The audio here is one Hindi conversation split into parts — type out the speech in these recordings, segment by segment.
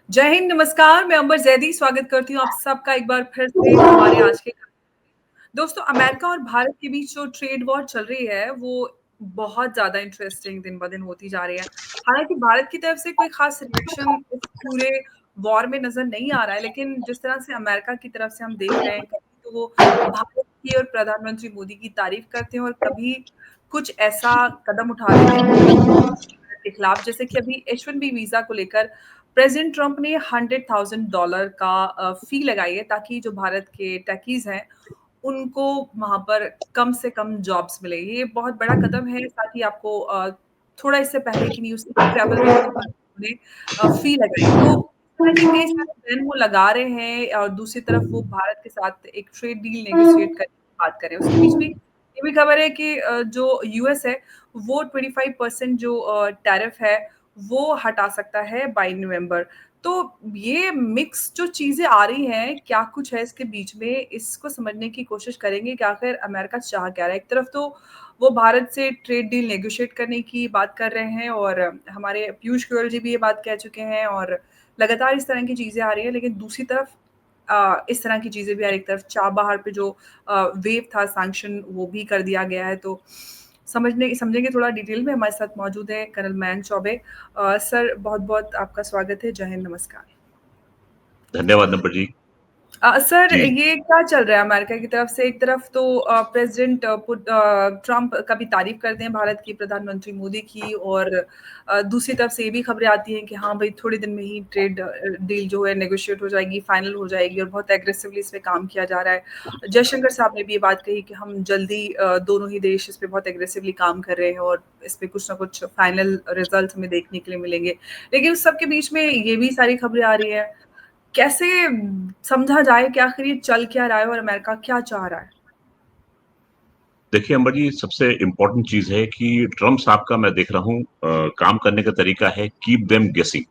जय हिंद, नमस्कार। मैं अंबर जैदी स्वागत करती हूँ आप सबका एक बार फिर से हमारे आज के दोस्तों। अमेरिका और भारत के बीच जो ट्रेड वॉर चल रही है वो बहुत ज़्यादा इंटरेस्टिंग दिन ब दिन होती जा रही है। हालाँकि भारत की तरफ से कोई ख़ास रिएक्शन इस पूरे वॉर में नज़र नहीं आ रहा है, लेकिन जिस तरह से अमेरिका की तरफ से हम देख रहे हैं, कभी तो वो भारत की और प्रधानमंत्री मोदी की तारीफ़ करते हैं और कभी कुछ ऐसा कदम उठा देते हैं भारत के खिलाफ। जैसे कि अभी H-1B वीज़ा को लेकर प्रेज़िडेंट ट्रंप ने $100,000 का फ़ी लगाई है ताकि जो भारत के टेकीज़ हैं उनको वहाँ पर कम से कम जॉब्स मिले। ये बहुत बड़ा कदम है। साथ ही आपको थोड़ा इससे पहले की न्यूज़ थी, ट्रैवल वीज़ा पर उन्होंने फ़ी लगाई। तो इस तरह के कई सारे बैन वो लगा रहे हैं और दूसरी तरफ वो भारत के साथ एक ट्रेड डील नेगोशिएट करने की बात कर रहे हैं। उसके बीच में ये भी खबर है कि जो यूएस है वो 25% जो टैरिफ है वो हटा सकता है बाय नवंबर। तो ये मिक्स जो चीज़ें आ रही हैं, क्या कुछ है इसके बीच में, इसको समझने की कोशिश करेंगे कि आखिर अमेरिका चाह क्या रहा है। एक तरफ तो वो भारत से ट्रेड डील नेगोशिएट करने की बात कर रहे हैं और हमारे पीयूष गोयल जी भी ये बात कह चुके हैं और लगातार इस तरह की चीज़ें आ रही हैं। लेकिन दूसरी तरफ इस तरह की चीज़ें भी आ रही हैं। एक तरफ चाबहार पे जो वेव था सैंक्शन वो भी कर दिया गया है। तो समझेंगे थोड़ा डिटेल में। हमारे साथ मौजूद है कर्नल मयंक चौबे। सर बहुत-बहुत आपका स्वागत है। जय हिंद, नमस्कार। धन्यवाद नंबर जी। सर जी। ये क्या चल रहा है अमेरिका की तरफ से? एक तरफ तो प्रेज़िडेंट ट्रंप कभी तारीफ़ करते हैं भारत की, प्रधानमंत्री मोदी की और दूसरी तरफ से ये भी खबरें आती हैं कि हाँ भाई, थोड़े दिन में ही ट्रेड डील जो है नेगोशिएट हो जाएगी, फाइनल हो जाएगी और बहुत एग्रेसिवली इस पे काम किया जा रहा है। जयशंकर साहब ने भी ये बात कही कि हम जल्दी दोनों ही देश इस पे बहुत एग्रेसिवली काम कर रहे हैं और इस पे कुछ ना कुछ फाइनल रिज़ल्ट हमें देखने के लिए मिलेंगे। लेकिन उस सब के बीच में ये भी सारी खबरें आ रही हैं। कैसे समझा जाए कि आखिर ये चल क्या रहा है और अमेरिका क्या चाह रहा है? देखिए अंबर जी, सबसे इम्पोर्टेंट चीज़ है कि ट्रम्प साहब का मैं देख रहा हूँ काम करने का तरीका है कीप देम गेसिंग,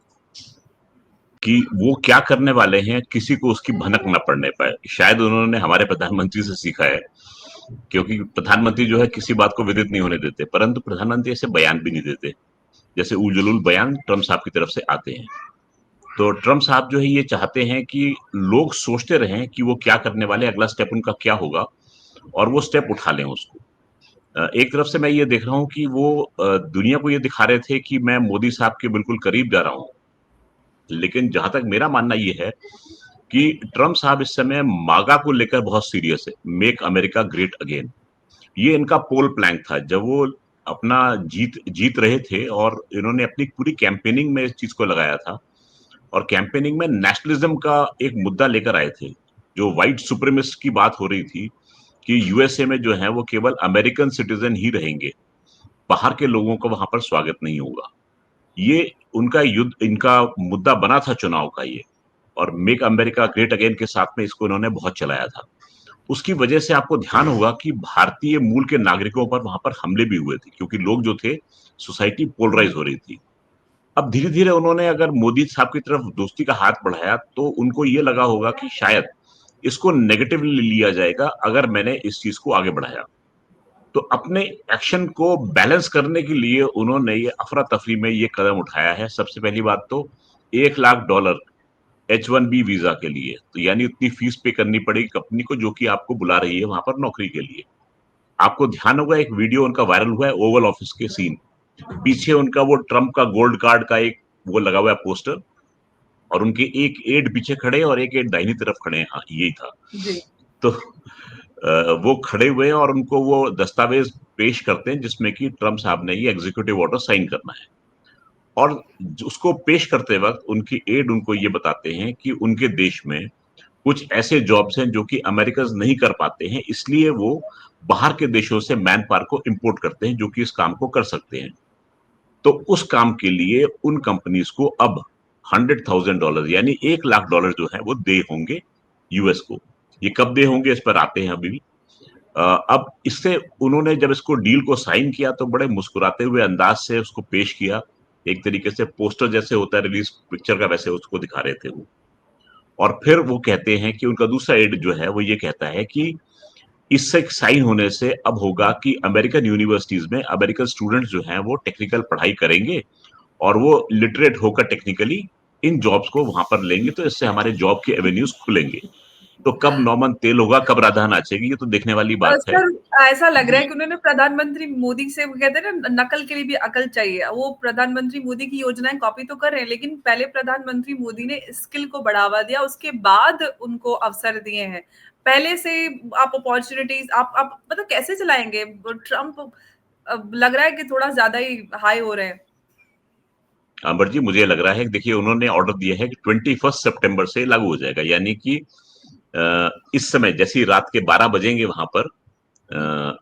कि वो क्या करने वाले हैं किसी को उसकी भनक ना पड़ने पाए। शायद उन्होंने हमारे प्रधानमंत्री से सीखा है, क्योंकि प्रधानमंत्री जो है किसी बात को विदित नहीं होने देते, परंतु प्रधानमंत्री ऐसे बयान भी नहीं देते। जैसे उलझुल बयान ट्रम्प साहब की तरफ से आते हैं। तो ट्रम्प साहब जो है ये चाहते हैं कि लोग सोचते रहें कि वो क्या करने वाले, अगला स्टेप उनका क्या होगा और वो स्टेप उठा लें उसको। एक तरफ से मैं ये देख रहा हूँ कि वो दुनिया को ये दिखा रहे थे कि मैं मोदी साहब के बिल्कुल करीब जा रहा हूँ। लेकिन जहां तक मेरा मानना ये है कि ट्रम्प साहब इस समय मागा को लेकर बहुत सीरियस है, मेक अमेरिका ग्रेट अगेन। ये इनका पोल प्लैंक था जब वो अपना जीत जीत रहे थे और इन्होंने अपनी पूरी कैंपेनिंग में इस चीज को लगाया था। और कैंपेनिंग में नेशनलिज्म का एक मुद्दा लेकर आए थे, जो व्हाइट सुप्रीमिस्ट की बात हो रही थी कि यूएसए में जो है वो केवल अमेरिकन सिटीजन ही रहेंगे, बाहर के लोगों का वहां पर स्वागत नहीं होगा। ये उनका युद्ध, इनका मुद्दा बना था चुनाव का ये। और मेक अमेरिका ग्रेट अगेन के साथ में इसको इन्होंने बहुत चलाया था। उसकी वजह से आपको ध्यान होगा कि भारतीय मूल के नागरिकों पर वहां पर हमले भी हुए थे, क्योंकि लोग जो थे, सोसाइटी पोलराइज हो रही थी। अब धीरे-धीरे उन्होंने अगर मोदी साहब की तरफ दोस्ती का हाथ बढ़ाया, तो उनको ये लगा होगा कि शायद इसको नेगेटिवली लिया जाएगा अगर मैंने इस चीज को आगे बढ़ाया। तो अपने एक्शन को बैलेंस करने के लिए उन्होंने ये अफरा-तफरी में ये कदम उठाया है। सबसे पहली बात तो $1,00,000 H-1B वीजा के लिए, तो यानी उतनी फीस पे करनी पड़ेगी कंपनी को जो कि आपको बुला रही है वहां पर नौकरी के लिए। आपको ध्यान होगा एक वीडियो उनका वायरल हुआ है ओवल ऑफिस के सीन, पीछे उनका वो ट्रम्प का गोल्ड कार्ड का एक वो लगा हुआ है पोस्टर, और उनके एक एड पीछे खड़े हैं और एक एड दाहिनी तरफ खड़े हैं। हाँ, यही था। जी। तो वो खड़े हुए हैं और उनको वो दस्तावेज पेश करते हैं जिसमें कि ट्रम्प साहब ने ये एग्जीक्यूटिव ऑर्डर साइन करना है। और उसको पेश करते वक्त उनकी एड उनको ये बताते हैं कि उनके देश में कुछ ऐसे जॉब्स हैं जो कि अमेरिकन्स नहीं कर पाते हैं, इसलिए वो बाहर के देशों से मैन पावर को इंपोर्ट करते हैं जो कि इस काम को कर सकते हैं। तो उस काम के लिए उन कंपनीज को अब $100,000 यानी $1,00,000 जो है वो दे होंगे यूएस को। ये कब दे होंगे इस पर आते हैं अभी भी। अब इससे उन्होंने जब इसको डील को साइन किया तो बड़े मुस्कुराते हुए अंदाज से उसको पेश किया। एक तरीके से पोस्टर जैसे होता है रिलीज पिक्चर का, वैसे उसको दिखा रहे थे वो। और फिर वो कहते हैं कि उनका दूसरा एड जो है वो ये कहता है कि इससे साइन होने से अब होगा कि अमेरिकन यूनिवर्सिटीज में अमेरिकन स्टूडेंट्स जो हैं वो टेक्निकल पढ़ाई करेंगे और वो लिटरेट होकर टेक्निकली इन जॉब्स को वहां पर लेंगे, तो इससे हमारे जॉब के एवेन्यूज खुलेंगे। तो कब नौमन तेल होगा, कब राधा नाचेगी, ये तो देखने वाली बात है। सर, ऐसा लग रहा जी। है कि उन्होंने प्रधानमंत्री मोदी से, वो कहते हैं ना, नकल के लिए भी अकल चाहिए। वो प्रधानमंत्री मोदी की योजनाएं कॉपी तो कर रहे हैं, लेकिन पहले प्रधानमंत्री मोदी ने स्किल को बढ़ावा दिया, उसके बाद उनको अवसर दिए हैं। पहले से आप अपॉर्चुनिटीज आप मतलब कैसे चलाएंगे? ट्रम्प लग रहा है कि थोड़ा ज्यादा ही हाई हो रहे हैं। अंबर जी, मुझे लग रहा है कि देखिए, उन्होंने ऑर्डर दिया है कि 21 सितंबर से लागू हो जाएगा, यानी कि इस समय जैसी रात के 12 बजेंगे वहां पर,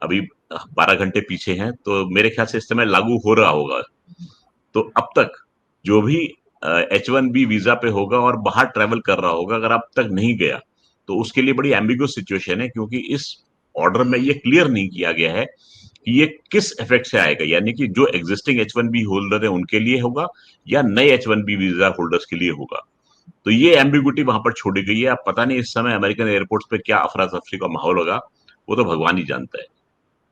अभी 12 घंटे पीछे हैं, तो मेरे ख्याल से इस समय लागू हो रहा होगा। तो अब तक जो भी H1B वीजा पे होगा और बाहर ट्रेवल कर रहा होगा, अगर अब तक नहीं गया, तो उसके लिए बड़ी एम्बिगुअस सिचुएशन है, क्योंकि इस ऑर्डर में ये क्लियर नहीं किया गया है कि ये किस इफेक्ट से आएगा, यानी कि जो एग्जिस्टिंग H1B होल्डर है उनके लिए होगा या नए H1B वीजा होल्डर्स के लिए होगा। तो ये एम्बिगुइटी वहां पर छोड़ी गई है। अब पता नहीं इस समय अमेरिकन एयरपोर्ट्स पे क्या अफरा तफरी का माहौल होगा, वो तो भगवान ही जानता है।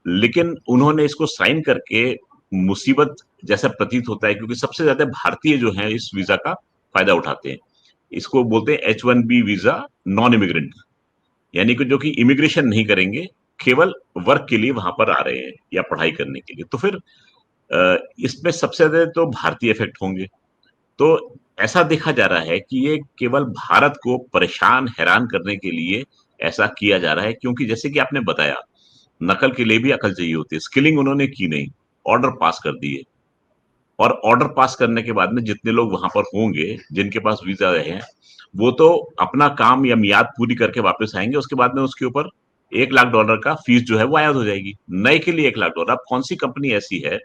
लेकिन उन्होंने इसको साइन करके मुसीबत जैसा प्रतीत होता है, क्योंकि सबसे ज्यादा भारतीय जो हैं इस वीजा का फायदा उठाते हैं। इसको बोलते हैं H1B वीजा नॉन इमिग्रेंट, यानी कि जो कि इमिग्रेशन नहीं करेंगे, केवल वर्क के लिए वहां पर आ रहे हैं या पढ़ाई करने के लिए। तो फिर इसमें सबसे ज्यादा तो भारतीय इफेक्ट होंगे। तो ऐसा देखा जा रहा है कि ये केवल भारत को परेशान हैरान करने के लिए ऐसा किया जा रहा है, क्योंकि जैसे कि आपने बताया, नकल के लिए भी अकल चाहिए होती है। स्किलिंग उन्होंने की नहीं, ऑर्डर पास कर दिए, और ऑर्डर पास करने के बाद में जितने लोग वहां पर होंगे, जिनके पास वीजा रहे हैं, वो तो अपना काम या मियाद पूरी करके वापस आएंगे। उसके बाद में उसके ऊपर $1 लाख का फीस जो है वो आयद हो जाएगी। नए के लिए $1 लाख। अब कौन सी कंपनी ऐसी है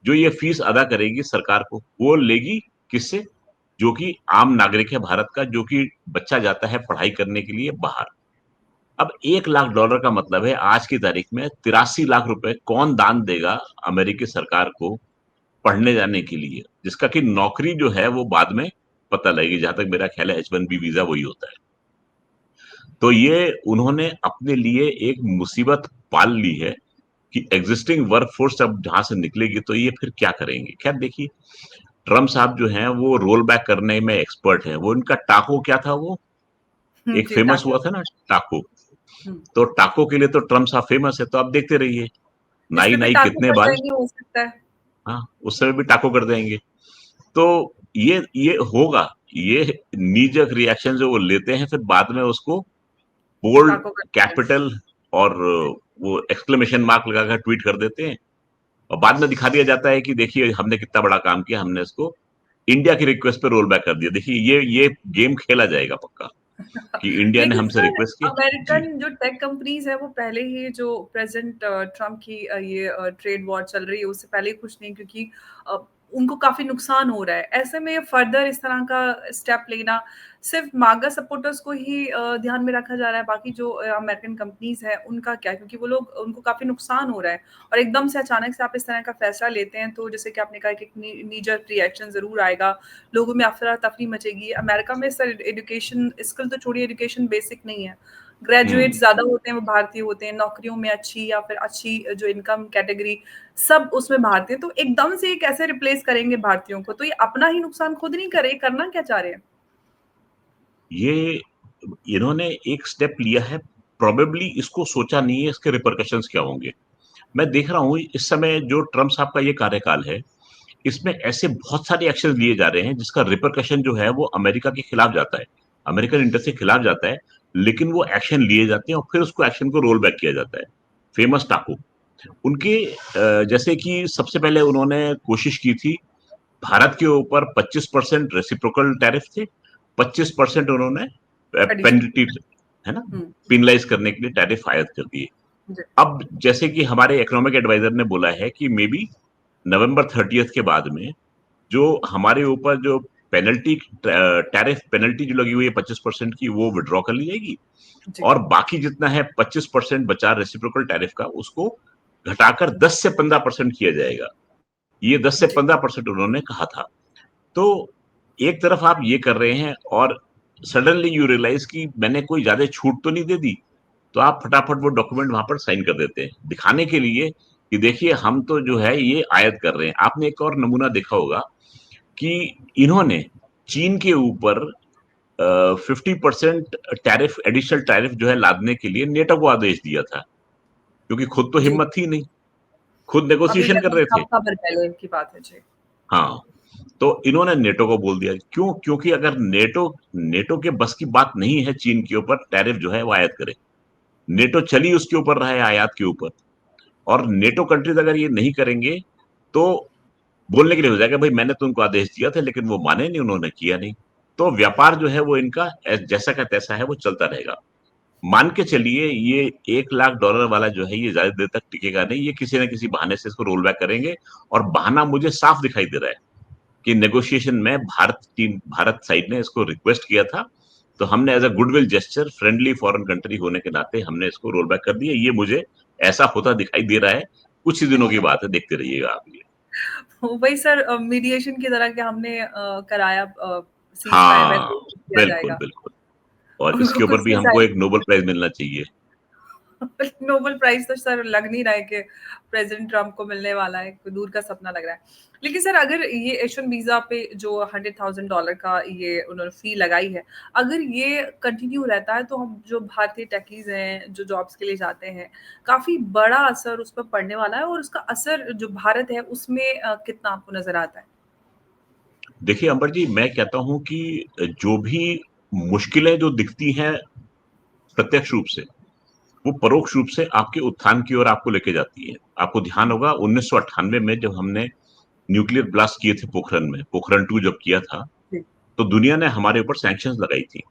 जो ये फीस अदा करेगी सरकार को? वो लेगी किससे? जो कि आम नागरिक है भारत का, जो कि बच्चा जाता है पढ़ाई करने के लिए बाहर। अब $1 लाख का मतलब है आज की तारीख में 83 लाख रुपए कौन दान देगा अमेरिकी सरकार को पढ़ने जाने के लिए, जिसका कि नौकरी जो है वो बाद में पता लगेगी। जहां तक मेरा ख्याल है H1B वीजा वही होता है। तो ये उन्होंने अपने लिए एक मुसीबत पाल ली है कि एग्जिस्टिंग वर्कफोर्स अब जहां से निकलेगी तो ये फिर क्या करेंगे। खैर देखिए, ट्रम्प साहब जो हैं वो रोल बैक करने में एक्सपर्ट है। वो इनका टाको क्या था, वो एक जी, फेमस टाको। हुआ था ना, टाको। हम्म। तो टाको के लिए तो ट्रम्प साहब फेमस है, तो आप देखते रहिए, इस नाई पे भी नाई टाको कितने पड़ बाल। जाएंगे, हो सकता है। हाँ, उस समय भी टाको कर देंगे। तो ये होगा। ये नीजक रिएक्शन जो वो लेते हैं, फिर बाद में उसको बोल्ड टाको कर देंगे। कैपिटल और वो एक्सक्लेमेशन मार्क लगाकर ट्वीट कर देते हैं, और बाद में दिखा दिया जाता है कि देखिए हमने कितना बड़ा काम किया, हमने इसको इंडिया की रिक्वेस्ट पे रोल बैक कर दिया। देखिए ये गेम खेला जाएगा पक्का, कि इंडिया ने लेकिन हमसे सर, रिक्वेस्ट की। जी। अमेरिकन जो टेक कंपनीज है वो पहले ही, जो प्रेजेंट ट्रम्प की ये ट्रेड वॉर चल रही है उससे पहले ही खुश नहीं, क्योंकि अ, उनको काफी नुकसान हो रहा है। ऐसे में फर्दर इस तरह का स्टेप लेना सिर्फ मागा सपोर्टर्स को ही ध्यान में रखा जा रहा है। बाकी जो अमेरिकन कंपनीज है उनका क्या? क्योंकि वो लोग, उनको काफी नुकसान हो रहा है, और एकदम से अचानक से आप इस तरह का फैसला लेते हैं तो जैसे कि आपने कहा कि नीजर रिएक्शन जरूर आएगा, लोगों में अफरा तफरी मचेगी। अमेरिका में सर एजुकेशन, स्किल तो छोड़िए, एजुकेशन बेसिक नहीं है। ग्रेजुएट हम्म। ज्यादा होते हैं वो भारतीय होते हैं, नौकरियों में अच्छी या फिर अच्छी जो इनकम कैटेगरी, सब उसमें भारतीय। तो एकदम से ये कैसे रिप्लेस करेंगे भारतीयों को? तो ये अपना ही नुकसान खुद नहीं करे, करना क्या चाह रहे हैं? ये इन्होंने एक स्टेप लिया है, प्रोबेबली इसको सोचा नहीं है इसके रिपरकशंस क्या होंगे। मैं देख रहा हूँ इस समय जो ट्रम्प साहब का ये कार्यकाल है, इसमें ऐसे बहुत सारे एक्शन लिए जा रहे हैं जिसका रिपरकशन जो है वो अमेरिका के खिलाफ जाता है, अमेरिकन इंटरेस्ट के खिलाफ जाता है। लेकिन वो एक्शन लिए जाते हैं और फिर उसको एक्शन को रोल बैक किया जाता है। फेमस टाकू उनके, जैसे कि सबसे पहले उन्होंने कोशिश की थी, भारत के ऊपर 25% रेसिप्रोकल टैरिफ थे, 25% उन्होंने एडिशनल। पेनल्टी, है ना, हम्म। पिनलाइज करने के लिए टैरिफ आयद कर दिए। जी। अब जैसे कि हमारे इकोनॉमिक एडवाइजर ने बोला है कि मे बी November 30 के बाद में जो हमारे ऊपर जो पेनल्टी, टैरिफ पेनल्टी जो लगी हुई है 25% की, वो विड्रॉ कर ली जाएगी, जी। और बाकी जितना है 25% बचा रेसिप्रोकल टैरिफ का, उसको घटाकर 10 से 15% किया जाएगा। ये 10 से जी। 15% उन्होंने कहा था। तो एक तरफ आप ये कर रहे हैं, और सडनली यू रियलाइज कि मैंने कोई ज्यादा छूट तो नहीं दे दी, तो आप फटाफट वो डॉक्यूमेंट वहां पर साइन कर देते हैं, दिखाने के लिए कि देखिए हम तो जो है ये आयत कर रहे हैं। आपने एक और नमूना देखा होगा कि इन्होंने चीन के ऊपर 50% टैरिफ, एडिशनल टैरिफ जो है लादने के लिए नेटो को आदेश दिया था, क्योंकि खुद तो जी, हिम्मत थी नहीं, खुद अभी नेगोशिएशन कर लगभग रहे थे। हफ्ता भर पहले की बात है। जी। हाँ, तो इन्होंने नेटो को बोल दिया। क्यों? क्योंकि अगर नेटो नेटो के बस की बात नहीं है चीन के ऊपर टैरिफ जो है वो आयत करे। नेटो चली उसके ऊपर रहा है, आयात के ऊपर। और नेटो कंट्रीज अगर ये नहीं करेंगे तो बोलने के लिए हो जाएगा भाई मैंने तो उनको आदेश दिया था, लेकिन वो माने नहीं, उन्होंने किया नहीं। तो व्यापार जो है वो इनका जैसा का तैसा है वो चलता रहेगा। मान के चलिए ये $1 लाख वाला जो है ये ज्यादा देर तक टिकेगा नहीं, ये किसी ना किसी बहाने से इसको रोल बैक करेंगे। और बहाना मुझे साफ दिखाई दे रहा है कि नेगोशिएशन में भारत साइड ने इसको रिक्वेस्ट किया था, तो हमने as a goodwill gesture, friendly foreign country होने के नाते हमने इसको रोल बैक कर दिया। ये मुझे ऐसा होता दिखाई दे रहा है। कुछ ही दिनों की बात है, देखते रहिएगा आप ये। वही सर, मीडिएशन की तरह कि हमने कराया सीज़ फायर, वैसे हाँ, ही किया बिल्कुल, जाएगा। बिल्कुल। और उनको इसके कुछ ऊपर भी हमको सुझाइए। एक नोबेल प्राइज़ मिलना चाहिए। नोबेल प्राइज़ तो सर लग नहीं रहा है कि प्रेज़िडेंट ट्रम्प को मिलने वाला है, कोई दूर का सपना लग रहा है। लेकिन सर अगर ये एच-1 वीज़ा पे जो $100,000 का ये उन्होंने फ़ी लगाई है, अगर ये कंटिन्यू रहता है तो हम जो भारतीय टेकीज़ हैं, जो जॉब्स के लिए जाते हैं, काफ़ी बड़ा असर उस पर पड़ने वाला है और उसका असर जो भारत है उसमें कितना आपको नज़र आता है? देखिए अंबर जी, मैं कहता हूँ कि जो भी मुश्किलें जो दिखती हैं प्रत्यक्ष रूप से, वो परोक्ष रूप से आपके उत्थान की ओर आपको लेके जाती है। आपको ध्यान होगा 1998 में जब हमने न्यूक्लियर ब्लास्ट किए थे पोखरण में, पोखरण 2 जब किया था, जी, तो दुनिया ने हमारे ऊपर सैंक्शंस लगाई थी।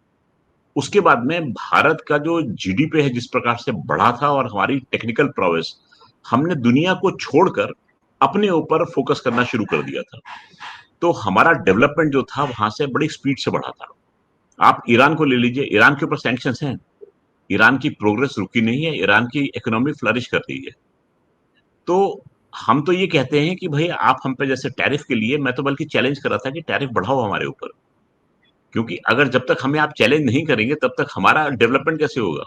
उसके बाद में भारत का जो जीडीपी है जिस प्रकार से बढ़ा था और हमारी टेक्निकल प्रोवेस, हमने दुनिया को छोड़कर अपने ऊपर फोकस करना शुरू कर दिया था। तो हमारा डेवलपमेंट जो था वहां से बड़ी स्पीड से बढ़ा था। आप ईरान को ले लीजिए, ईरान के ऊपर सैंक्शंस हैं, ईरान की प्रोग्रेस रुकी नहीं है, ईरान की इकोनॉमी फ्लरिश कर रही है। तो हम तो ये कहते हैं कि भाई आप हम पे जैसे टैरिफ के लिए, मैं तो बल्कि चैलेंज कर रहा था कि टैरिफ बढ़ाओ हमारे ऊपर, क्योंकि अगर जब तक हमें आप चैलेंज नहीं करेंगे तब तक हमारा डेवलपमेंट कैसे होगा।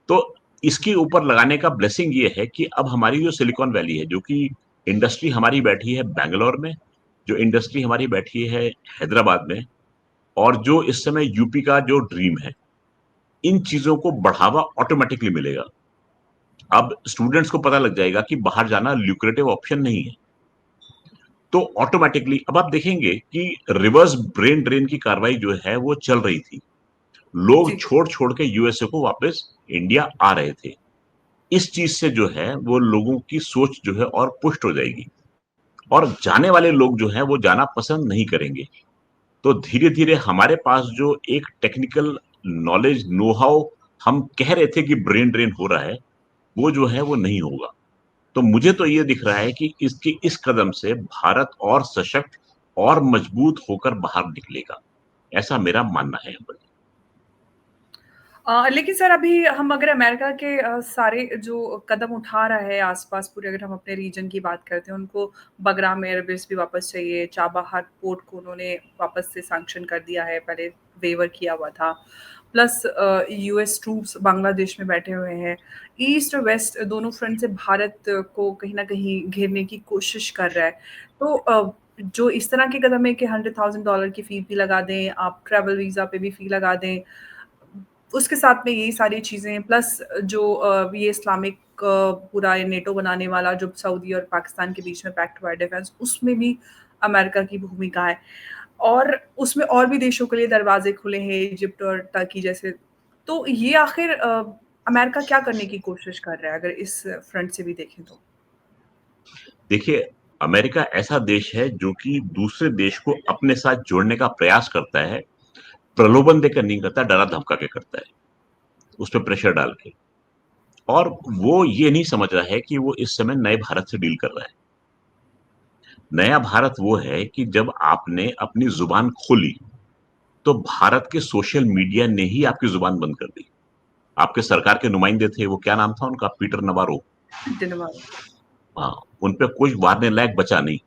तो इसके ऊपर लगाने का ब्लेसिंग ये है कि अब हमारी जो सिलिकॉन वैली है, जो कि इंडस्ट्री हमारी बैठी है बैंगलोर में, जो इंडस्ट्री हमारी बैठी है हैदराबाद में, और जो इस समय यूपी का जो ड्रीम है, इन चीजों को बढ़ावा ऑटोमेटिकली मिलेगा। अब स्टूडेंट्स को पता लग जाएगा कि बाहर जाना ल्यूक्रेटिव ऑप्शन नहीं है। तो ऑटोमेटिकली अब आप देखेंगे कि रिवर्स ब्रेन ड्रेन की कार्रवाई जो है वो चल रही थी। लोग जी। छोड़ छोड़ के यूएसए को वापस इंडिया आ रहे थे। इस चीज से जो है वो लोगों की सोच जो है और पुष्ट हो जाएगी, और जाने वाले लोग जो हैं वो जाना पसंद नहीं करेंगे। तो धीरे धीरे हमारे पास जो एक टेक्निकल नॉलेज, नो हाउ हम कह रहे थे कि ब्रेन ड्रेन हो रहा है, वो जो है वो नहीं होगा। तो मुझे तो ये दिख रहा है कि इसके इस कदम से भारत और सशक्त और मजबूत होकर बाहर निकलेगा, ऐसा मेरा मानना है। लेकिन सर अभी हम अगर अमेरिका के सारे जो कदम उठा रहा है आस-पास पूरे, अगर हम अपने रीजन की बात करते हैं, उनको बगराम एयरबेस भी वापस चाहिए, चाबहार पोर्ट को उन्होंने वापस से सैंक्शन कर दिया है, पहले वेवर किया हुआ था। प्लस यूएस ट्रूप्स बांग्लादेश में बैठे हुए हैं। ईस्ट और वेस्ट दोनों फ्रंट से भारत को कहीं न कहीं घेरने की कोशिश कर रहा है। तो जो इस तरह के कदम है कि $100,000 की फ़ी भी लगा दें, आप ट्रैवल वीज़ा पे भी फ़ी लगा दें, उसके साथ में यही सारी चीज़ें प्लस जो ये इस्लामिक पूरा ये नेटो बनाने वाला जो सऊदी और पाकिस्तान के बीच में पैक्ट हुआ है डिफेंस, उसमें भी अमेरिका की भूमिका है। और उसमें और भी देशों के लिए दरवाज़े खुले हैं, इजिप्ट और टर्की जैसे। तो ये आखिर अमेरिका क्या करने की कोशिश कर रहा है अगर इस फ्रंट से भी देखें तो? देखिए, अमेरिका ऐसा देश है जो कि दूसरे देश को अपने साथ जोड़ने का प्रयास करता है, प्रलोभन देकर नहीं करता, डरा-धमका के करता है, उस पे प्रेशर डाल के। और वो ये नहीं समझ रहा है कि वो इस समय नए भारत से डील कर रहा है। नया भारत वो है कि जब आपने अपनी ज़ुबान खोली, तो भारत के सोशल मीडिया ने ही आपकी ज़ुबान बंद कर दी। आपके सरकार के नुमाइंदे थे, वो क्या नाम था उनका? Peter Navarro. धन्यवाद। हाँ, उन पे कुछ मारने लायक बचा नहीं।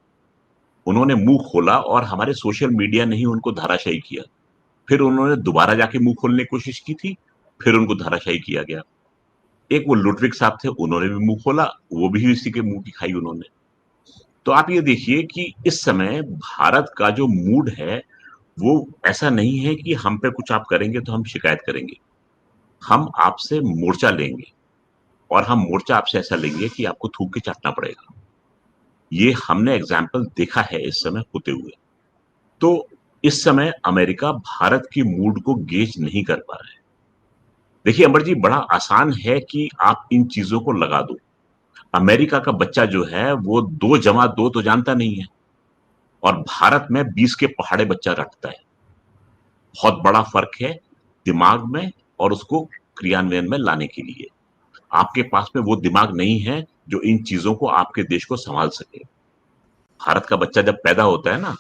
उन्होंने मुँह खोला और हमारे सोशल मीडिया ने ही उनको धराशायी किया। फिर उन्होंने दोबारा जाके मुँह खोलने की कोशिश की थी, फिर उनको धराशायी किया गया। एक वो लुटविक साहब थे, उन्होंने भी मुँह खोला, वो भी इसी के मुँह की खाई उन्होंने। तो आप ये देखिए कि इस समय भारत का जो मूड है, वो ऐसा नहीं है कि हम पे कुछ आप करेंगे तो हम शिकायत करेंगे। हम आपसे मोर्चा लेंगे और हम मोर्चा आपसे ऐसा लेंगे कि आपको थूक के चाटना पड़ेगा। ये हमने एग्जाम्पल देखा है इस समय होते हुए। तो इस समय अमेरिका भारत की मूड को गेज नहीं कर पा रहा है। देखिए अमर जी, बड़ा आसान है कि आप इन चीजों को लगा दो। अमेरिका का बच्चा जो है वो 2 जमा 2 तो जानता नहीं है, और भारत में 20 के पहाड़े बच्चा रटता है। बहुत बड़ा फर्क है दिमाग में और उसको क्रियान्वयन में लाने के लिए। आपके पास में वो दिमाग नहीं है जो इन चीजों को आपके देश को संभाल सके। भारत का बच्चा जब पैदा होता है ना,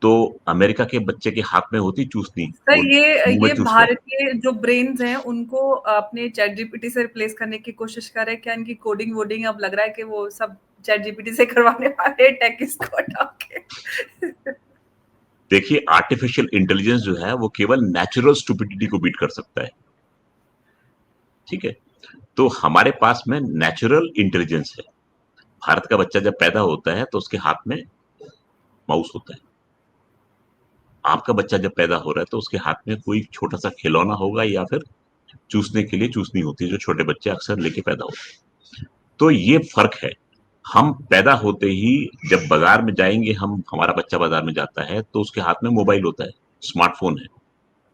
तो अमेरिका के बच्चे के हाथ में होती चूसनी, सर वो मुंह में ये चूसता है। भारत के जो ब्रेन्स हैं उनको अपने चैट जीपीटी से रिप्लेस करने की कोशिश कर रहे हैं क्या? इनकी कोडिंग वोडिंग अब लग रहा है कि वो सब चैट जीपीटी से करवाने वाले हैं, टेक्स्ट को हटा के। देखिए आर्टिफिशियल इंटेलिजेंस जो है वो केवल नेचुरल स्टुपिडिटी को बीट कर सकता है। ठीक है, तो हमारे पास में नेचुरल इंटेलिजेंस है। भारत का बच्चा जब पैदा होता है तो उसके हाथ में माउस होता है। आपका बच्चा जब पैदा हो रहा है तो उसके हाथ में कोई छोटा सा खिलौना होगा या फिर चूसने के लिए चूसनी होती है, जो छोटे बच्चे अक्सर लेके पैदा होते हैं। तो ये फर्क है। हम पैदा होते ही जब बाजार में जाएंगे, हम हमारा बच्चा बाजार में जाता है तो उसके हाथ में मोबाइल होता है, स्मार्टफोन है।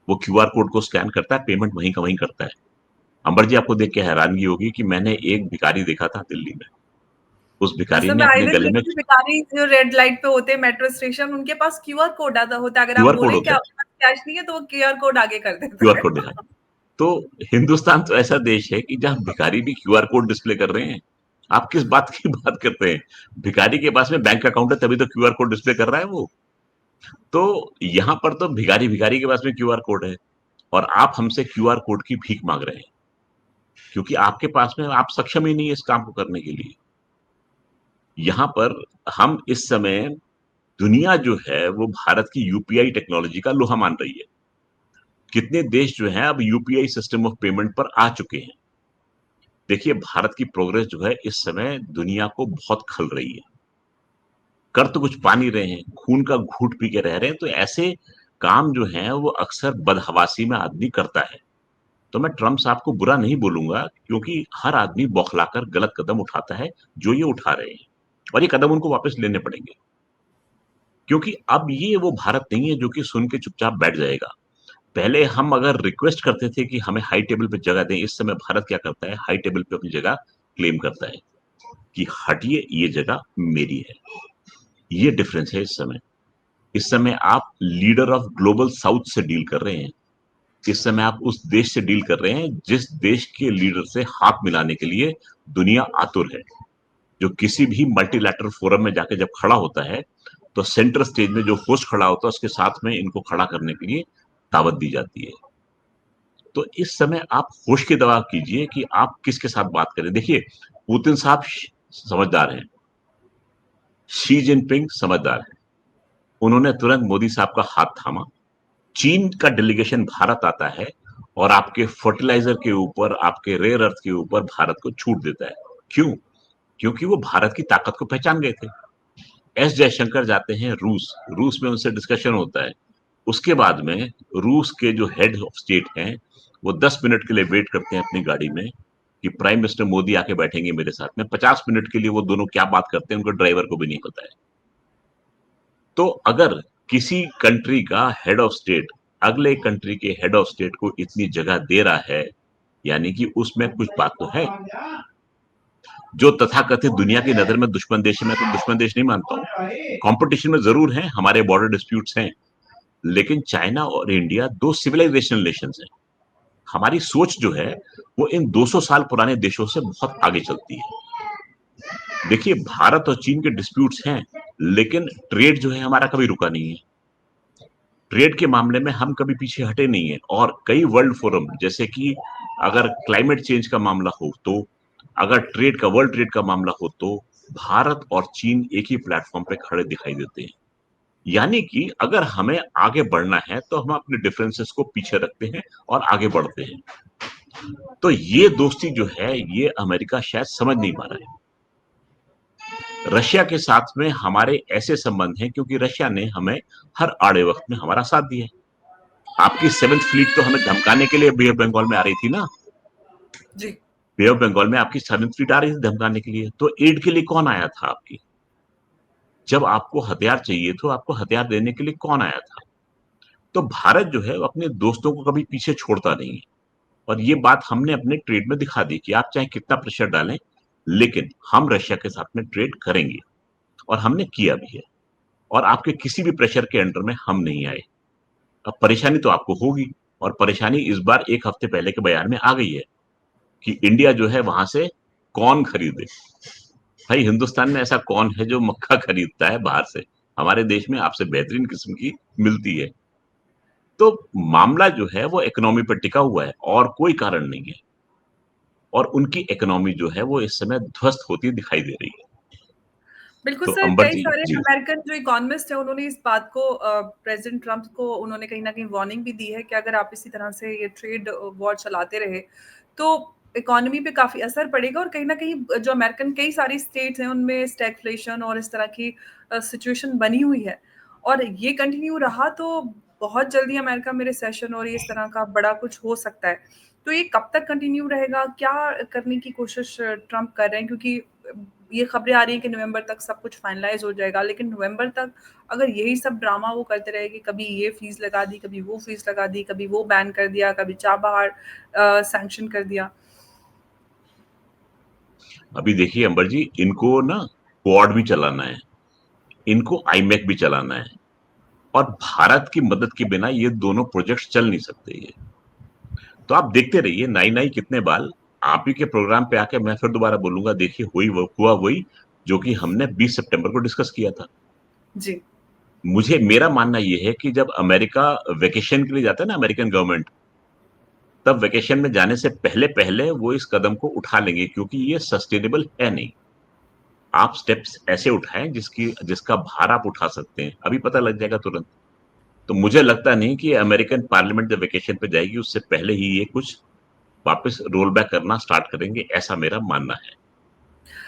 वो क्यूआर कोड को स्कैन करता है, पेमेंट वहीं का वहीं करता है। अंबर जी, आपको देख के हैरानगी होगी कि मैंने एक भिखारी देखा था दिल्ली में। उस भिखारी सर ने मैं आए अपने दिन गले में देखती हूँ भिखारी जो रेड लाइट पे होते हैं मेट्रो स्टेशन, उनके पास क्यूआर कोड आता होता है। अगर आप क्यूआर कोड बोले कि होता है। आपके पास कैश नहीं है तो वो क्यूआर कोड आगे कर देता क्यूआर है। कोड दिखा। तो हिंदुस्तान तो ऐसा देश है कि जहां भिखारी भी क्यूआर कोड डिस्प्ले कर रहे हैं। आप किस बात की बात करते हैं? भिखारी के पास में बैंक अकाउंट है तभी तो क्यूआर कोड डिस्प्ले कर रहा है वो। तो यहाँ पर तो भिखारी भिखारी के पास में क्यूआर कोड है, और आप हमसे क्यूआर कोड की भीख मांग रहे हैं, क्योंकि आपके पास में आप सक्षम ही नहीं है इस काम को करने के लिए। यहाँ पर हम इस समय, दुनिया जो है वो भारत की यूपीआई टेक्नोलॉजी का लोहा मान रही है। कितने देश जो हैं अब यूपीआई सिस्टम ऑफ पेमेंट पर आ चुके हैं। देखिए भारत की प्रोग्रेस जो है इस समय दुनिया को बहुत खल रही है। कर तो कुछ पा नहीं रहे हैं, खून का घूंट पी के रह रहे हैं। तो ऐसे काम जो हैं वो अक्सर बदहवासी में आदमी करता है। तो मैं ट्रम्प साहब को बुरा नहीं बोलूंगा, क्योंकि हर आदमी बौखलाकर गलत कदम उठाता है जो ये उठा रहे हैं, और ये कदम उनको वापस लेने पड़ेंगे। क्योंकि अब ये वो भारत नहीं है जो कि सुन के चुपचाप बैठ जाएगा। पहले हम अगर रिक्वेस्ट करते थे कि हमें हाई टेबल पे जगह दें, इस समय भारत क्या करता है, हाई टेबल पे अपनी जगह क्लेम करता है कि हटिए, ये जगह मेरी है। ये डिफरेंस है इस समय। इस समय आप लीडर ऑफ ग्लोबल साउथ से डील कर रहे हैं। इस समय आप उस देश से डील कर रहे हैं जिस देश के लीडर से हाथ मिलाने के लिए दुनिया आतुर है। जो किसी भी मल्टीलैटरल फोरम में जाके जब खड़ा होता है, तो सेंटर स्टेज में जो होस्ट खड़ा होता है उसके साथ में इनको खड़ा करने के लिए दावत दी जाती है। तो इस समय आप होश की दवा कीजिए कि आप किसके साथ बात करें। देखिए पुतिन साहब समझदार हैं, शी जिनपिंग समझदार है, उन्होंने तुरंत मोदी साहब का हाथ थामा। चीन का डेलीगेशन भारत आता है और आपके फर्टिलाइजर के ऊपर, आपके रेयर अर्थ के ऊपर भारत को छूट देता है। क्यों? क्योंकि वो भारत की ताकत को पहचान गए थे। एस जयशंकर जाते हैं रूस, रूस में उनसे डिस्कशन होता है। उसके बाद में रूस के जो हेड ऑफ स्टेट हैं वो 10 मिनट के लिए वेट करते हैं अपनी गाड़ी में कि प्राइम मिनिस्टर मोदी आके बैठेंगे मेरे साथ में। 50 मिनट के लिए वो दोनों क्या बात करते हैं उनको ड्राइवर को भी नहीं पता है। तो अगर किसी कंट्री का हेड ऑफ स्टेट अगले कंट्री के हेड ऑफ स्टेट को इतनी जगह दे रहा है, यानी कि उसमें कुछ बात तो है। जो तथाकथित दुनिया की नजर में दुश्मन देश है, मैं तो दुश्मन देश नहीं मानता हूँ। कंपटीशन में जरूर है, हमारे बॉर्डर डिस्प्यूट्स हैं, लेकिन चाइना और इंडिया दो सिविलाइजेशनल नेशंस हैं। हमारी सोच जो है वो इन 200 साल पुराने देशों से बहुत आगे चलती है। देखिए भारत और चीन के डिस्प्यूट्स हैं, लेकिन ट्रेड जो है हमारा कभी रुका नहीं है। ट्रेड के मामले में हम कभी पीछे हटे नहीं है, और कई वर्ल्ड फोरम, जैसे कि अगर क्लाइमेट चेंज का मामला हो तो, अगर ट्रेड का, वर्ल्ड ट्रेड का मामला हो तो, भारत और चीन एक ही प्लेटफॉर्म पे खड़े दिखाई देते हैं। यानी कि अगर हमें आगे बढ़ना है तो हम अपने डिफरेंसेस को पीछे रखते हैं और आगे बढ़ते हैं। तो ये दोस्ती जो है ये अमेरिका शायद समझ नहीं पा रहा है। रशिया के साथ में हमारे ऐसे संबंध हैं क्योंकि रशिया ने हमें हर आड़े वक्त में हमारा साथ दिया है। आपकी 7th फ्लीट तो हमें धमकाने के लिए बे ऑफ बंगाल में आ रही थी ना। जी। बे ऑफ बंगाल में आपकी 7th फ्लीट आ रही थी धमकाने के लिए, तो एड के लिए कौन आया था आपकी? जब आपको हथियार चाहिए तो आपको हथियार देने के लिए कौन आया था? तो भारत जो है वो अपने दोस्तों को कभी पीछे छोड़ता नहीं है, और ये बात हमने अपने ट्रेड में दिखा दी कि आप चाहे कितना प्रेशर डालें, लेकिन हम रशिया के साथ में ट्रेड करेंगे, और हमने किया भी है। और आपके किसी भी प्रेशर के अंडर में हम नहीं आए। अब परेशानी तो आपको होगी, और परेशानी इस बार 1 हफ्ते पहले के बयान में आ गई है कि इंडिया जो है वहां से कौन खरीदे। भाई हिंदुस्तान में ऐसा कौन है जो मक्का खरीदता है बाहर से? हमारे देश में आपसे बेहतरीन किस्म की मिलती है। तो मामला जो है वो इकोनॉमी पर टिका हुआ है और कोई कारण नहीं है, और उनकी इकोनॉमी जो है वो इस समय ध्वस्त होती दिखाई दे रही है। बिल्कुल तो सर, अंबर कई जी, सारे जी। अमेरिकन जो इकोनॉमिस्ट हैं, उन्होंने इस बात को प्रेज़िडेंट ट्रम्प को उन्होंने कहीं न कहीं वार्निंग भी दी है कि अगर आप इसी तरह से ये ट्रेड वॉर चलाते रहे, तो इकोनॉमी पे काफ़ी असर पड़ेगा और कहीं न कहीं जो अमेरिकन कई सारी स्टेट्स हैं, उनमें स्टैगफ्लेशन और इस तरह की सिचुएशन बनी हुई है। और ये कंटिन्यू रहा तो बहुत जल्दी अमेरिका में रिसेशन और इस तरह का बड़ा कुछ हो सकता है। तो ये कब तक कंटिन्यू रहेगा? क्या करने की कोशिश ट्रम्प कर रहे हैं? क्योंकि ये खबरें आ रही हैं कि नवंबर तक सब कुछ फाइनलाइज़ हो जाएगा, लेकिन नवंबर तक अगर यही सब ड्रामा वो करते रहे कि कभी ये फ़ीस लगा दी, कभी वो फ़ीस लगा दी, कभी वो बैन कर दिया, कभी चाबहार सैंक्शन कर दिया। अभी देखिए अंबर जी, इनको ना क्वाड भी चलाना है, इनको आईमैक भी चलाना है, और भारत की मदद के बिना ये दोनों प्रोजेक्ट्स चल नहीं सकते ये। तो आप देखते रहिए, नाई नाई कितने बाल। आप ही के प्रोग्राम पे आके मैं फिर दोबारा बोलूंगा, देखिए हुआ वही जो कि हमने 20 सितंबर को डिस्कस किया था। जी। मुझे मेरा मानना ये है कि जब अमेरिका वेकेशन के लिए जाता है ना, अमेरिकन गवर्नमेंट, तब वेकेशन में जाने से पहले पहले वो इस कदम को उठा लेंगे, क्योंकि ये सस्टेनेबल है नहीं। आप स्टेप्स ऐसे उठाएं जिसका भार आप उठा सकते हैं, अभी पता लग जाएगा तुरंत। तो मुझे लगता नहीं कि अमेरिकन पार्लियामेंट जब वेकेशन पे जाएगी उससे पहले ही ये कुछ वापस रोल बैक करना स्टार्ट करेंगे, ऐसा मेरा मानना है।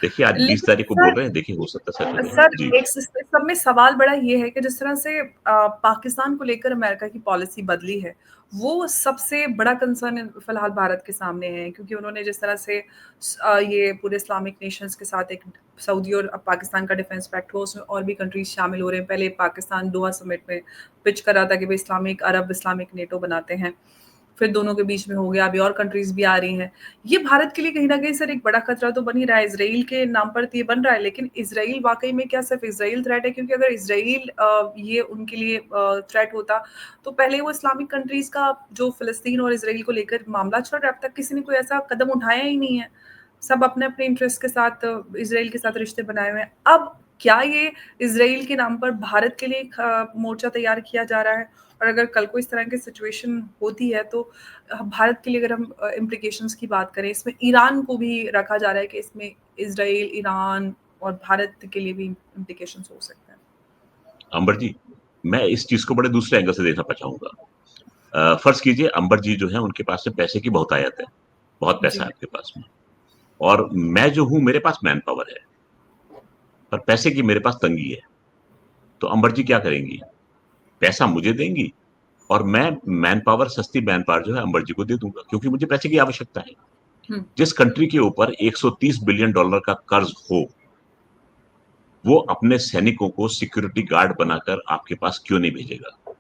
देखिए आज 20 लेकिन तारीख को बोल सर रहे हैं, देखिए हो सकता है सच हो जाए। सर, जी। एक सब में सवाल बड़ा ये है कि जिस तरह से पाकिस्तान को लेकर अमेरिका की पॉलिसी बदली है, वो सबसे बड़ा कंसर्न फिलहाल भारत के सामने है क्योंकि उन्होंने जिस तरह से ये पूरे इस्लामिक नेशंस के साथ एक सऊदी और पाकिस्तान का डिफेंस पैक्ट हुआ, उसमें और भी कंट्रीज शामिल हो रहे हैं। पहले पाकिस्तान दोहा समिट में पिच कर रहा था कि भाई इस्लामिक अरब इस्लामिक नेटो बनाते हैं। फिर दोनों के बीच में हो गया, अभी और कंट्रीज़ भी आ रही हैं। ये भारत के लिए कहीं न कहीं सर एक बड़ा खतरा तो बन ही रहा है, इज़राइल के नाम पर तो ये बन रहा है, लेकिन इज़राइल वाक़ई में क्या सिर्फ़ इज़राइल थ्रेट है? क्योंकि अगर इज़राइल ये उनके लिए थ्रेट होता, तो पहले वो इस्लामिक कंट्रीज़ का जो फ़िलिस्तीन और इज़राइल को लेकर मामला चल रहा है, अब तक किसी ने कोई ऐसा कदम उठाया ही नहीं है। सब अपने-अपने इंटरेस्ट के साथ इज़राइल के साथ रिश्ते बनाए हुए हैं। अब क्या ये इज़राइल के नाम पर भारत के लिए एक मोर्चा तैयार किया जा रहा है? और अगर कल को इस तरह की सिचुएशन होती है तो भारत के लिए अगर हम इम्प्लीकेशंस की बात करें, इसमें ईरान को भी रखा जा रहा है कि इसमें इज़राइल, ईरान और भारत के लिए भी इम्प्लीकेशंस हो सकते हैं। अंबर जी, मैं इस चीज को बड़े दूसरे एंगल से देखना चाहूंगा। फर्ज कीजिए अंबर जी जो है उनके पास में पैसे की बहुत आयत है, बहुत पैसा है जी। आपके पास में, और मैं जो हूं मेरे पास मैन पावर है, पर पैसे की मेरे पास तंगी है। तो अंबर जी क्या करेंगी? पैसा मुझे देंगी, और मैं मैन पावर, सस्ती मैन पावर जो है अंबर जी को दे दूंगा, क्योंकि मुझे पैसे की आवश्यकता है। हुँ। जिस कंट्री के ऊपर 130 बिलियन डॉलर का कर्ज हो, वो अपने सैनिकों को सिक्योरिटी गार्ड बनाकर आपके पास क्यों नहीं भेजेगा?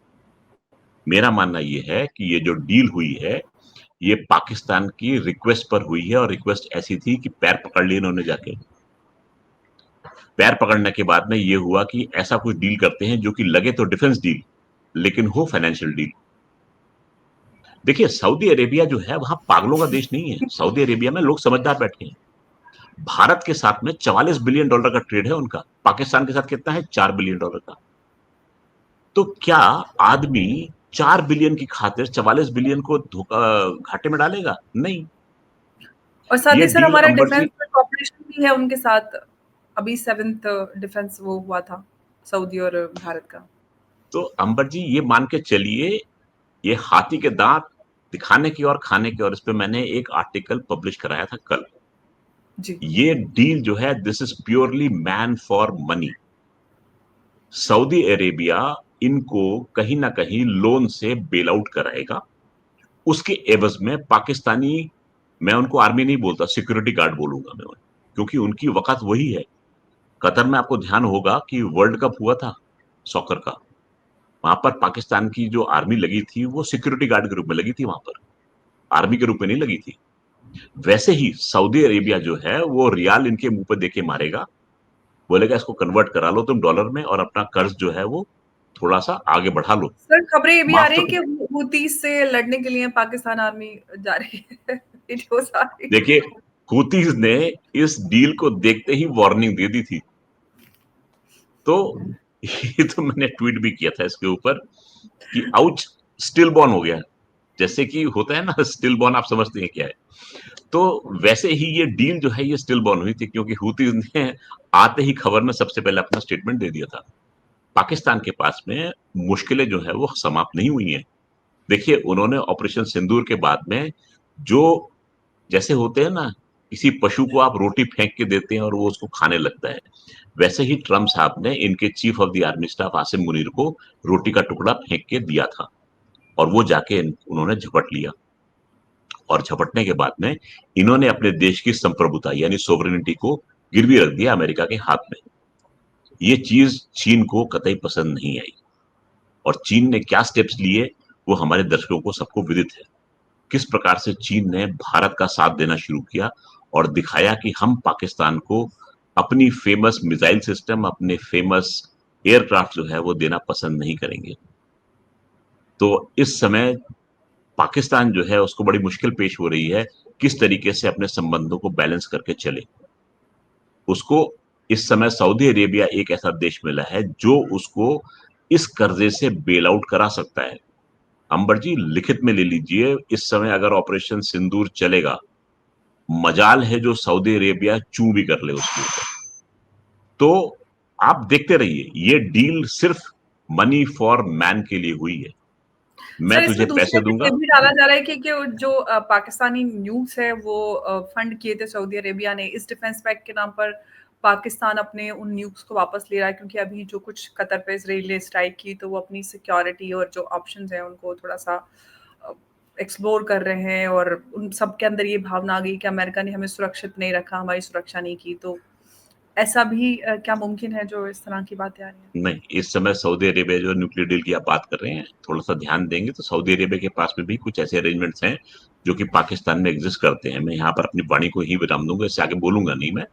मेरा मानना ये है कि ये जो डील हुई है, ये पाकिस्तान की रिक्वेस्ट पर हुई है, और रिक्वेस्ट ऐसी थी कि पैर पकड़ लिए इन्होंने जाके। पैर पकड़ने के बाद में ये हुआ कि ऐसा कुछ डील करते हैं जो कि लगे तो डिफेंस डील, लेकिन हो फाइनेंशियल डील। देखिए सऊदी अरेबिया जो है वहां पागलों का देश नहीं है, सऊदी अरेबिया में लोग समझदार बैठे हैं। भारत के साथ में 44 बिलियन डॉलर का ट्रेड है उनका, पाकिस्तान के साथ कितना है? 4 बिलियन डॉलर का। तो क्या आदमी 4 बिलियन की खातिर 44 बिलियन को धोखा घाटे में डालेगा? नहीं। और साथ ये ही सर डील हमारा अंबर डिफेंस जी, में कोऑपरेशन भी है उनके साथ। अभी 7th डिफेंस वो हुआ था, सऊदी और भारत का। तो अंबर जी ये मान के चलिए, ये हाथी के दांत दिखाने की और खाने की, और इस पे मैंने एक आर्टिकल पब्लिश कराया था कल। जी। ये डील जो है, this is purely man for money. Saudi Arabia इनको कहीं ना कहीं लोन से बेल आउट कराएगा, उसके एवज में पाकिस्तानी, मैं उनको आर्मी नहीं बोलता, सिक्योरिटी गार्ड बोलूंगा मैं उन्हें, क्योंकि उनकी वक़्त वही है। कतर में आपको ध्यान होगा कि वर्ल्ड कप हुआ था सॉकर का, वहां पर पाकिस्तान की जो आर्मी लगी थी वो सिक्योरिटी गार्ड के रूप में लगी थी, वहां पर आर्मी के रूप में नहीं लगी थी। वैसे ही सऊदी अरेबिया जो है वो रियाल इनके मुंह पे देके मारेगा, बोलेगा इसको कन्वर्ट करा लो तुम डॉलर में और अपना कर्ज जो है वो थोड़ा सा आगे बढ़ा लो। सर खबरें ये भी आ माफ रही तो है कि हूतीस से लड़ने के लिए पाकिस्तान आर्मी जा रही है। वीडियोस आ रही है। देखिए, हूतीज ने इस डील को देखते ही वार्निंग दे दी थी। तो ये तो मैंने ट्वीट भी किया था इसके ऊपर कि आउच, स्टिल बॉर्न हो गया। जैसे कि होता है ना स्टिल बॉर्न, आप समझते हैं क्या है। तो वैसे ही ये डील जो है ये स्टिल बॉर्न हुई थी, क्योंकि हूतीज ने आते ही खबर में सबसे पहले अपना स्टेटमेंट दे दिया था। पाकिस्तान के पास में मुश्किलें जो है वो समाप्त नहीं हुई हैं। देखिए, उन्होंने ऑपरेशन सिंदूर के बाद में जो, जैसे होते हैं ना, किसी पशु को आप रोटी फेंक के देते हैं और वो उसको खाने लगता है, वैसे ही ट्रम्प साहब ने इनके chief of the army staff Asim Munir को रोटी का टुकड़ा फेंक के दिया था, और वो जाके उन्होंने झपट लिया। और झपटने के बाद में इन्होंने अपने देश की संप्रभुता यानी सोवरेनिटी को गिरवी रख दिया अमेरिका के हाथ में। ये चीज चीन को कतई पसंद नहीं आई, और चीन ने क्या स्टेप्स लिए वो हमारे दर्शकों को सबको विदित है। किस प्रकार से चीन ने भारत का साथ देना शुरू किया और दिखाया कि हम पाकिस्तान को अपनी फेमस मिसाइल सिस्टम, अपने फेमस एयरक्राफ्ट जो है वो देना पसंद नहीं करेंगे। तो इस समय पाकिस्तान जो है उसको बड़ी मुश्किल पेश हो रही है, किस तरीके से अपने संबंधों को बैलेंस करके चले। उसको इस समय सऊदी अरेबिया एक ऐसा देश मिला है जो उसको इस कर्जे से बेल आउट करा सकता है। अंबर जी, लिखित में ले लीजिए, इस समय अगर ऑपरेशन सिंदूर चलेगा, मजाल है जो सऊदी अरेबिया चू भी कर ले उसके ऊपर। तो आप देखते रहिए, ये डील सिर्फ मनी फॉर मैन के लिए हुई है। मैं सर तुझे इसमें दूसरी पैसे तरफ ये दूंगा। भी डाला जा रहा है कि जो पाकिस्तानी न्यूज़ है वो फंड किए थे सऊदी अरेबिया ने इस डिफेंस पैक्ट के नाम पर। पाकिस्तान अपने उन न्यूज़ को वापस ले रहा है क्योंकि अभी जो कुछ कतर पे इसराइल ने स्ट्राइक की तो वो अपनी सिक्योरिटी और जो ऑप्शंस हैं उनको थोड़ा सा एक्सप्लोर कर रहे हैं, और उन सब के अंदर ये भावना आ गई कि अमेरिका ने हमें सुरक्षित नहीं रखा, हमारी सुरक्षा नहीं की। तो ऐसा भी क्या मुमकिन है जो इस तरह की बातें आ रही हैं? नहीं, इस समय सऊदी अरेबिया जो न्यूक्लियर डील की आप बात कर रहे हैं, थोड़ा सा ध्यान देंगे तो सऊदी अरेबिया के पास में भी कुछ ऐसे अरेंजमेंट्स हैं जो कि पाकिस्तान में एग्जिस्ट करते हैं। मैं यहाँ पर अपनी वाणी को ही विराम दूंगा, इससे आगे बोलूंगा नहीं मैं।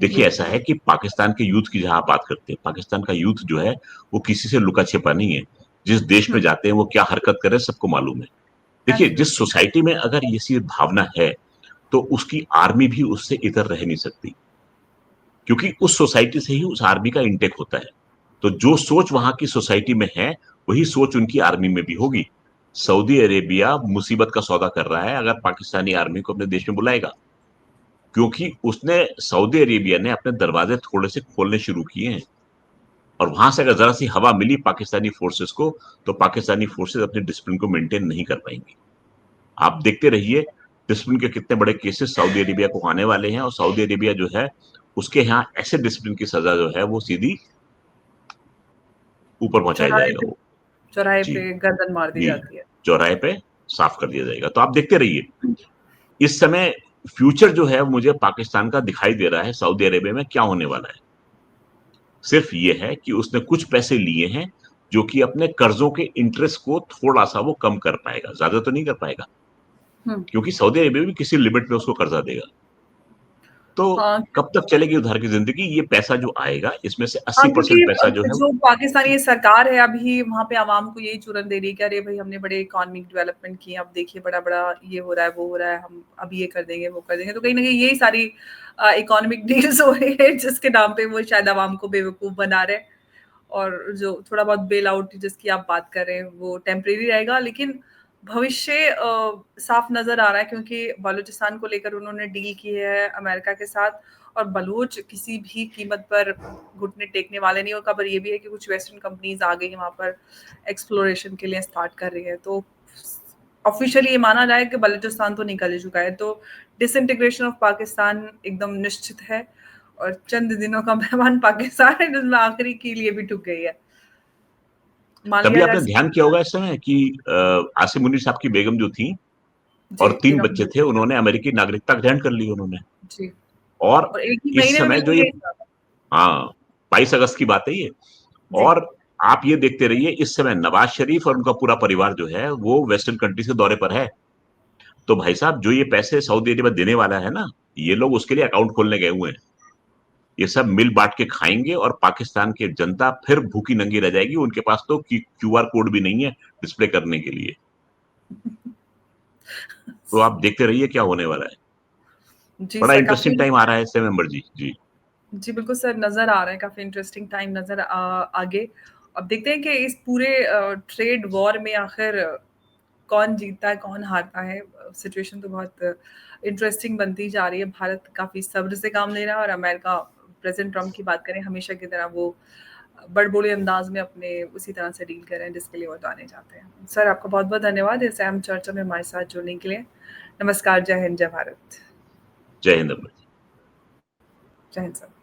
देखिए, जी। ऐसा है कि पाकिस्तान के यूथ की जहां आप बात करते हैं, पाकिस्तान का यूथ जो है वो किसी से लुका छिपा नहीं है। जिस देश में हुँ, जाते हैं वो क्या हरकत करे सबको मालूम है। देखिए, जिस एब्सोल्युटली। सोसाइटी में अगर ये सी भावना है तो उसकी आर्मी भी उससे इतर रह नहीं सकती, क्योंकि उस सोसाइटी से ही उस आर्मी का इंटेक होता है। तो जो सोच वहां की सोसाइटी में है वही सोच उनकी आर्मी में भी होगी। सऊदी अरेबिया मुसीबत का सौदा कर रहा है अगर पाकिस्तानी आर्मी को अपने देश में बुलाएगा, क्योंकि उसने, सऊदी अरेबिया ने अपने दरवाजे थोड़े से खोलने शुरू किए हैं, और वहां से अगर जरा सी हवा मिली पाकिस्तानी फोर्सेस को तो पाकिस्तानी फोर्सेस अपने डिसिप्लिन को मेंटेन नहीं कर पाएंगी। आप देखते रहिए डिसिप्लिन के कितने बड़े केसेस सऊदी अरेबिया को आने वाले हैं, और सऊदी अरेबिया जो है उसके यहाँ ऐसे डिसिप्लिन की सजा जो है वो सीधी ऊपर पहुंचाया चौराहे जाएगा पे वो। चौराहे जी, पे गर्दन मार दी जी, जाती है। चौराहे पे साफ कर दिया जाएगा। तो आप देखते रहिए, इस समय फ्यूचर जो है मुझे पाकिस्तान का दिखाई दे रहा है सऊदी अरेबिया में क्या होने वाला है। सिर्फ ये है कि उसने कुछ पैसे लिए हैं जो कि अपने कर्जों के इंटरेस्ट को थोड़ा सा वो कम कर पाएगा, ज्यादा तो नहीं कर पाएगा, हुँ। क्योंकि सऊदी अरेबिया भी किसी लिमिट में उसको कर्जा देगा। तो हाँ, कब तक चलेगी उधार की जिंदगी, ये पैसा जो आएगा इसमें से हाँ, 80% क्योंकि पैसा जो है। जो पाकिस्तानी सरकार है अभी वहाँ पे आवाम को यही चुरन दे रही है कि अरे भाई हमने बड़े इकोनॉमिक डेवलपमेंट किए, अब देखिए बड़ा-बड़ा ये हो रहा है, वो हो रहा है, हम अब ये कर देंगे, वो कर देंगे। तो कहीं न कहीं यही सारी इकोनॉमिक डील्स हो रही है जिसके नाम पे वो शायद आवाम को बेवकूफ़ बना रहे हैं। और जो थोड़ा बहुत बेल आउट जिसकी आप बात कर रहे हैं वो टेम्परेरी रहेगा, लेकिन भविष्य साफ नज़र आ रहा है क्योंकि बलूचिस्तान को लेकर उन्होंने डील की है अमेरिका के साथ, और बलूच किसी भी कीमत पर घुटने टेकने वाले नहीं। और खबर ये भी है कि कुछ वेस्टर्न कंपनीज आ गई हैं वहाँ पर एक्सप्लोरेशन के लिए, स्टार्ट कर रही है। तो ऑफिशियली ये माना जाए कि बलूचिस्तान तो निकल ही चुका है, तो डिसइंटीग्रेशन ऑफ पाकिस्तान एकदम निश्चित है और चंद दिनों का मेहमान पाकिस्तान है, जिसमें आखिरी कील ये भी ठुक गई है। मान तभी लिया आपने जाए। ध्यान किया होगा इस समय कि आसिम मुनीर साहब की बेगम जो थी जी, और 3 बेगम बच्चे थे, उन्होंने अमेरिकी नागरिकता ग्रहण कर ली उन्होंने। जी, और और एक ही इस महीने में समय मिल जो भी ये गई था। हाँ, 22 अगस्त की बात है ये। जी, और आप ये देखते रहिए, इस समय नवाज शरीफ और उनका पूरा परिवार जो है वो वेस्टर्न कंट्री के दौरे पर है। तो भाई साहब, जो ये पैसे सऊदी अरेबिया देने वाला है ना, ये लोग उसके लिए अकाउंट खोलने गए हुए हैं। ये सब मिल बांट के खाएंगे और पाकिस्तान की जनता फिर भूखी नंगी रह जाएगी। उनके पास तो क्यूआर कोड भी नहीं है डिस्प्ले करने के लिए। तो आप देखते रहिए क्या होने वाला है। जी बड़ा सर, इंटरेस्टिंग काफ़ी। टाइम आ रहा है इससे मेंबर जी। जी। जी, बिल्कुल सर, नज़र आ रहा है, काफ़ी इंटरेस्टिंग टाइम नज़र आगे। अब देखते हैं कि इस पूरे ट्रेड वॉर में आखिर कौन जीतता है, कौन हारता है। सिचुएशन तो बहुत इंटरेस्टिंग बनती जा रही है। भारत काफ़ी सब्र से काम ले रहा है और अमेरिका, प्रेज़िडेंट ट्रम्प की बात करें, हमेशा की तरह वो बड़बोले अंदाज़ में अपने उसी तरह से डील कर रहे हैं जिसके लिए वो जाने जाते हैं। सर, आपका बहुत-बहुत धन्यवाद इस अहम चर्चा में हमारे साथ जुड़ने के लिए। नमस्कार, जय हिंद, जय भारत। जय हिंद। जय हिंद सर।